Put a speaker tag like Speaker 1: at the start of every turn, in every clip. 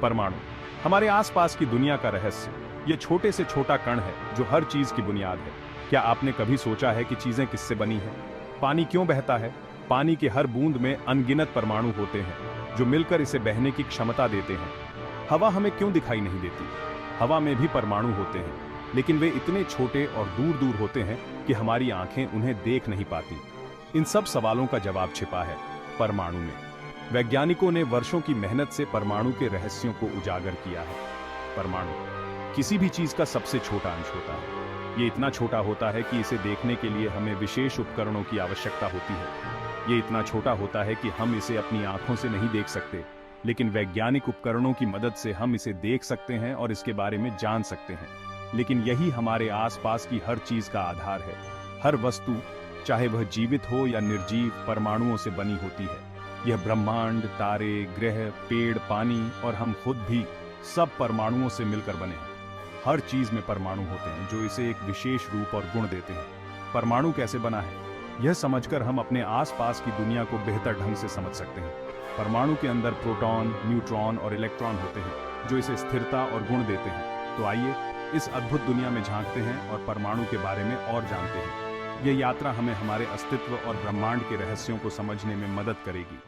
Speaker 1: परमाणु हमारे आसपास की दुनिया का रहस्य। ये छोटे से छोटा कण है जो हर चीज की बुनियाद है। क्या आपने कभी सोचा है कि चीजें किससे बनी हैं? पानी क्यों बहता है? पानी के हर बूंद में अनगिनत परमाणु होते हैं जो मिलकर इसे बहने की क्षमता देते हैं। हवा हमें क्यों दिखाई नहीं देती? हवा में भी परमाणु होते हैं, लेकिन वे इतने छोटे और दूर दूर होते हैं कि हमारी आंखें उन्हें देख नहीं पाती। इन सब सवालों का जवाब छिपा है परमाणु में। वैज्ञानिकों ने वर्षों की मेहनत से परमाणु के रहस्यों को उजागर किया है। परमाणु किसी भी चीज का सबसे छोटा अंश होता है। ये इतना छोटा होता है कि इसे देखने के लिए हमें विशेष उपकरणों की आवश्यकता होती है। ये इतना छोटा होता है कि हम इसे अपनी आंखों से नहीं देख सकते, लेकिन वैज्ञानिक उपकरणों की मदद से हम इसे देख सकते हैं और इसके बारे में जान सकते हैं। लेकिन यही हमारे आसपास की हर चीज का आधार है। हर वस्तु, चाहे वह जीवित हो या निर्जीव, परमाणुओं से बनी होती है। यह ब्रह्मांड, तारे, ग्रह, पेड़, पानी और हम खुद भी सब परमाणुओं से मिलकर बने हैं। हर चीज में परमाणु होते हैं जो इसे एक विशेष रूप और गुण देते हैं। परमाणु कैसे बना है, यह समझकर हम अपने आसपास की दुनिया को बेहतर ढंग से समझ सकते हैं। परमाणु के अंदर प्रोटॉन, न्यूट्रॉन और इलेक्ट्रॉन होते हैं जो इसे स्थिरता और गुण देते हैं। तो आइए इस अद्भुत दुनिया में झांकते हैं और परमाणु के बारे में और जानते हैं। यह यात्रा हमें हमारे अस्तित्व और ब्रह्मांड के रहस्यों को समझने में मदद करेगी।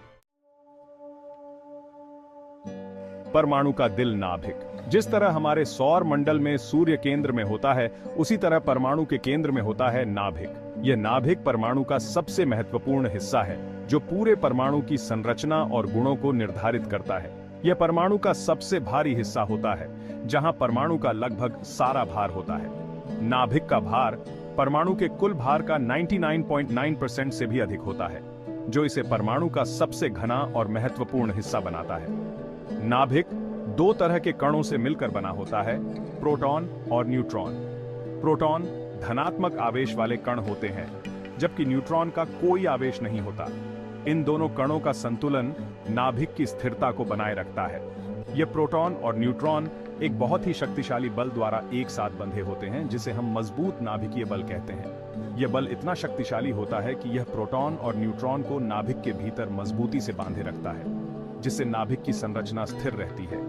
Speaker 1: परमाणु का दिल नाभिक। जिस तरह हमारे सौर मंडल में सूर्य केंद्र में होता है, उसी तरह परमाणु के केंद्र में होता है नाभिक। यह नाभिक परमाणु का सबसे महत्वपूर्ण हिस्सा है जो पूरे परमाणु की संरचना और गुणों को निर्धारित करता है। यह परमाणु का सबसे भारी हिस्सा होता है, जहां परमाणु का लगभग सारा भार होता है। नाभिक का भार परमाणु के कुल भार का 99.9% से भी अधिक होता है, जो इसे परमाणु का सबसे घना और महत्वपूर्ण हिस्सा बनाता है। नाभिक दो तरह के कणों से मिलकर बना होता है, प्रोटॉन और न्यूट्रॉन। प्रोटॉन धनात्मक आवेश वाले कण होते हैं, जबकि न्यूट्रॉन का कोई आवेश नहीं होता। इन दोनों कणों का संतुलन नाभिक की स्थिरता को बनाए रखता है। ये प्रोटॉन और न्यूट्रॉन एक बहुत ही शक्तिशाली बल द्वारा एक साथ बंधे होते हैं, जिसे हम मजबूत नाभिकीय बल कहते हैं। यह बल इतना शक्तिशाली होता है कि यह प्रोटॉन और न्यूट्रॉन को नाभिक के भीतर मजबूती से बांधे रखता है, जिससे नाभिक की संरचना स्थिर रहती है।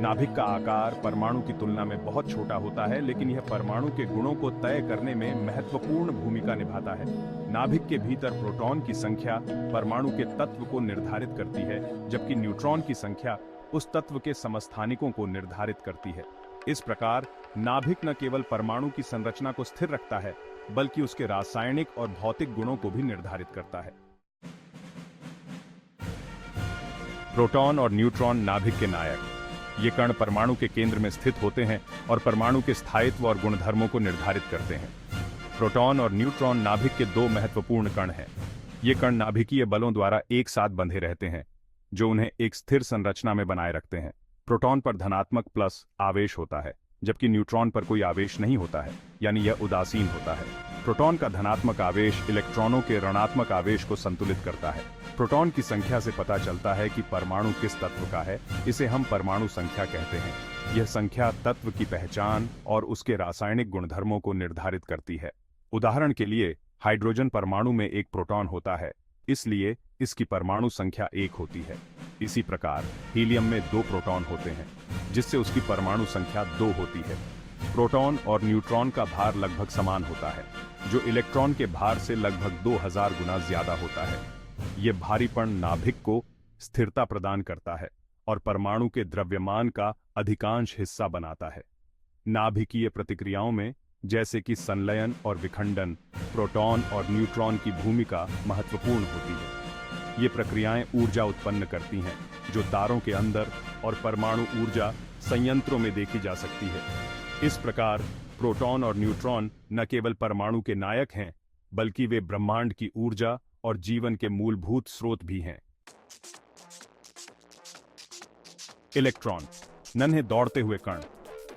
Speaker 1: नाभिक का आकार परमाणु की तुलना में बहुत छोटा होता है, लेकिन यह परमाणु के गुणों को तय करने में महत्वपूर्ण भूमिका निभाता है। नाभिक के भीतर प्रोटॉन की संख्या परमाणु के तत्व को निर्धारित करती है, जबकि न्यूट्रॉन की संख्या उस तत्व के समस्थानिकों को निर्धारित करती है। इस प्रकार नाभिक न केवल परमाणु की संरचना को स्थिर रखता है, बल्कि उसके रासायनिक और भौतिक गुणों को भी निर्धारित करता है। प्रोटॉन और न्यूट्रॉन नाभिक के नायक। ये कण परमाणु के केंद्र में स्थित होते हैं और परमाणु के स्थायित्व और गुणधर्मों को निर्धारित करते हैं। प्रोटॉन और न्यूट्रॉन नाभिक के दो महत्वपूर्ण कण हैं। ये कण नाभिकीय बलों द्वारा एक साथ बंधे रहते हैं, जो उन्हें एक स्थिर संरचना में बनाए रखते हैं। प्रोटॉन पर धनात्मक प्लस आवेश होता है, जबकि न्यूट्रॉन पर कोई आवेश नहीं होता है, यानी यह उदासीन होता है। प्रोटॉन का धनात्मक आवेश इलेक्ट्रॉनों के ऋणात्मक आवेश को संतुलित करता है। प्रोटॉन की संख्या से पता चलता है कि परमाणु किस तत्व का है। इसे हम परमाणु संख्या कहते हैं। यह संख्या तत्व की पहचान और उसके रासायनिक गुणधर्मों को निर्धारित करती है। उदाहरण के लिए हाइड्रोजन परमाणु में एक प्रोटॉन होता है, इसलिए इसकी परमाणु संख्या 1 होती है। इसी प्रकार हीलियम में 2 प्रोटॉन होते हैं, जिससे उसकी परमाणु संख्या 2 होती है। प्रोटॉन और न्यूट्रॉन का भार लगभग समान होता है, जो इलेक्ट्रॉन के भार से लगभग 2000 गुना ज्यादा होता है। यह भारीपन नाभिक को स्थिरता प्रदान करता है और परमाणु के द्रव्यमान का अधिकांश हिस्सा बनाता है। नाभिकीय प्रतिक्रियाओं में, जैसे कि संलयन और विखंडन, प्रोटॉन और न्यूट्रॉन की भूमिका महत्वपूर्ण होती है। ये प्रक्रियाएं ऊर्जा उत्पन्न करती हैं, जो तारों के अंदर और परमाणु ऊर्जा संयंत्रों में देखी जा सकती है। इस प्रकार प्रोटॉन और न्यूट्रॉन न केवल परमाणु के नायक हैं, बल्कि वे ब्रह्मांड की ऊर्जा और जीवन के मूलभूत स्रोत भी हैं। इलेक्ट्रॉन, नन्हे दौड़ते हुए कण।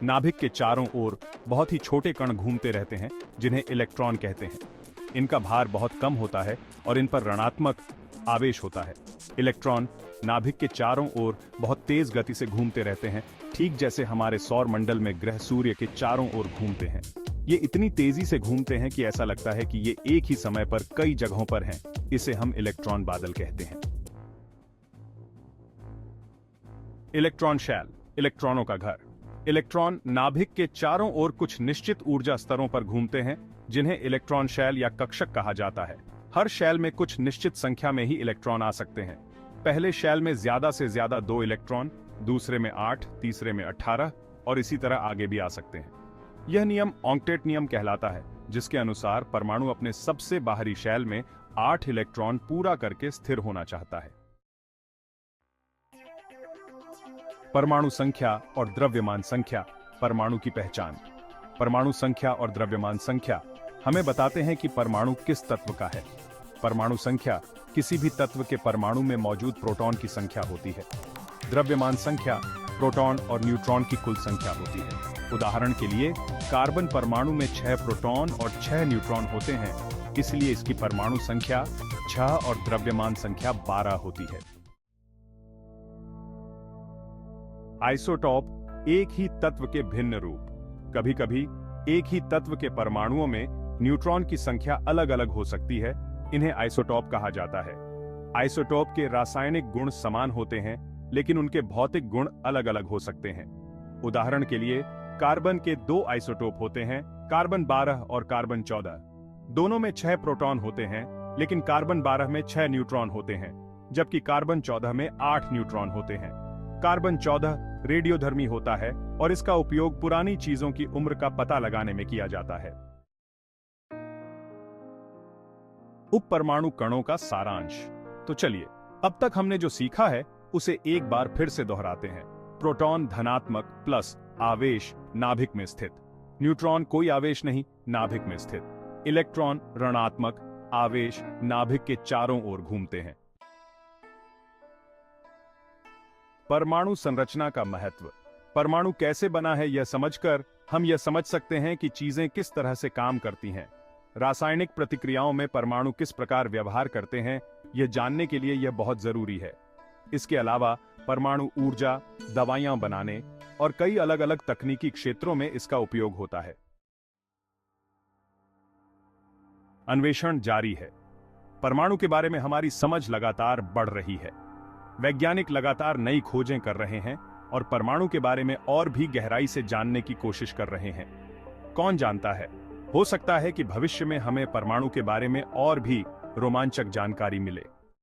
Speaker 1: नाभिक के चारों ओर बहुत ही छोटे कण घूमते रहते हैं, जिन्हें इलेक्ट्रॉन कहते हैं। इनका भार बहुत कम होता है और इन पर ऋणात्मक आवेश होता है। इलेक्ट्रॉन नाभिक के चारों ओर बहुत तेज गति से घूमते रहते हैं, ठीक जैसे हमारे सौर मंडल में ग्रह सूर्य के चारों ओर घूमते हैं। ये इतनी तेजी से घूमते हैं कि ऐसा लगता है कि ये एक ही समय पर कई जगहों पर हैं। इसे हम इलेक्ट्रॉन बादल कहते हैं। इलेक्ट्रॉन शैल। इलेक्ट्रॉनों का घर। इलेक्ट्रॉन नाभिक के चारों ओर कुछ निश्चित ऊर्जा स्तरों पर घूमते हैं, जिन्हें इलेक्ट्रॉन शैल या कक्षक कहा जाता है। हर शैल में कुछ निश्चित संख्या में ही इलेक्ट्रॉन आ सकते हैं। पहले शैल में ज्यादा से ज्यादा 2 इलेक्ट्रॉन, दूसरे में 8, तीसरे में 18 और इसी तरह आगे भी आ सकते हैं। यह नियम ऑक्टेट नियम कहलाता है, जिसके अनुसार परमाणु अपने सबसे बाहरी शैल में 8 इलेक्ट्रॉन पूरा करके स्थिर होना चाहता है। परमाणु संख्या और द्रव्यमान संख्या। परमाणु की पहचान। परमाणु संख्या और द्रव्यमान संख्या हमें बताते हैं कि परमाणु किस तत्व का है। परमाणु संख्या किसी भी तत्व के परमाणु में मौजूद प्रोटॉन की संख्या होती है। द्रव्यमान संख्या प्रोटॉन और न्यूट्रॉन की कुल संख्या होती है। उदाहरण के लिए कार्बन परमाणु में 6 प्रोटॉन और 6 न्यूट्रॉन होते हैं, इसलिए इसकी परमाणु संख्या 6 और द्रव्यमान संख्या 12 होती है। आइसोटॉप एक ही तत्व के भिन्न रूप। कभी कभी एक ही तत्व के परमाणुओं में न्यूट्रॉन की संख्या अलग अलग हो सकती है, इन्हें आइसोटॉप कहा जाता है। आइसोटॉप के रासायनिक गुण समान होते हैं, लेकिन उनके भौतिक गुण अलग अलग हो सकते हैं। उदाहरण के लिए कार्बन के 2 आइसोटोप होते हैं, कार्बन 12 और कार्बन 14। दोनों में 6 प्रोटॉन होते हैं, लेकिन कार्बन 12 में 6 न्यूट्रॉन होते हैं, जबकि कार्बन 14 में 8 न्यूट्रॉन होते हैं। कार्बन 14 रेडियोधर्मी होता है और इसका उपयोग पुरानी चीजों की उम्र का पता लगाने में किया जाता है। उप परमाणु कणों का सारांश। तो चलिए, अब तक हमने जो सीखा है उसे एक बार फिर से दोहराते हैं। प्रोटॉन धनात्मक प्लस आवेश नाभिक में स्थित। न्यूट्रॉन कोई आवेश नहीं, नाभिक में स्थित। इलेक्ट्रॉन ऋणात्मक आवेश नाभिक के चारों ओर घूमते हैं। परमाणु संरचना का महत्व। परमाणु कैसे बना है यह समझकर हम यह समझ सकते हैं कि चीजें किस तरह से काम करती हैं। रासायनिक प्रतिक्रियाओं में परमाणु किस प्रकार व्यवहार करते हैं, यह जानने के लिए यह बहुत जरूरी है। इसके अलावा परमाणु ऊर्जा, दवाइयां बनाने और कई अलग अलग तकनीकी क्षेत्रों में इसका उपयोग होता है। अन्वेषण जारी है। परमाणु के बारे में हमारी समझ लगातार बढ़ रही है। वैज्ञानिक लगातार नई खोजें कर रहे हैं और परमाणु के बारे में और भी गहराई से जानने की कोशिश कर रहे हैं। कौन जानता है, हो सकता है कि भविष्य में हमें परमाणु के बारे में और भी रोमांचक जानकारी मिले।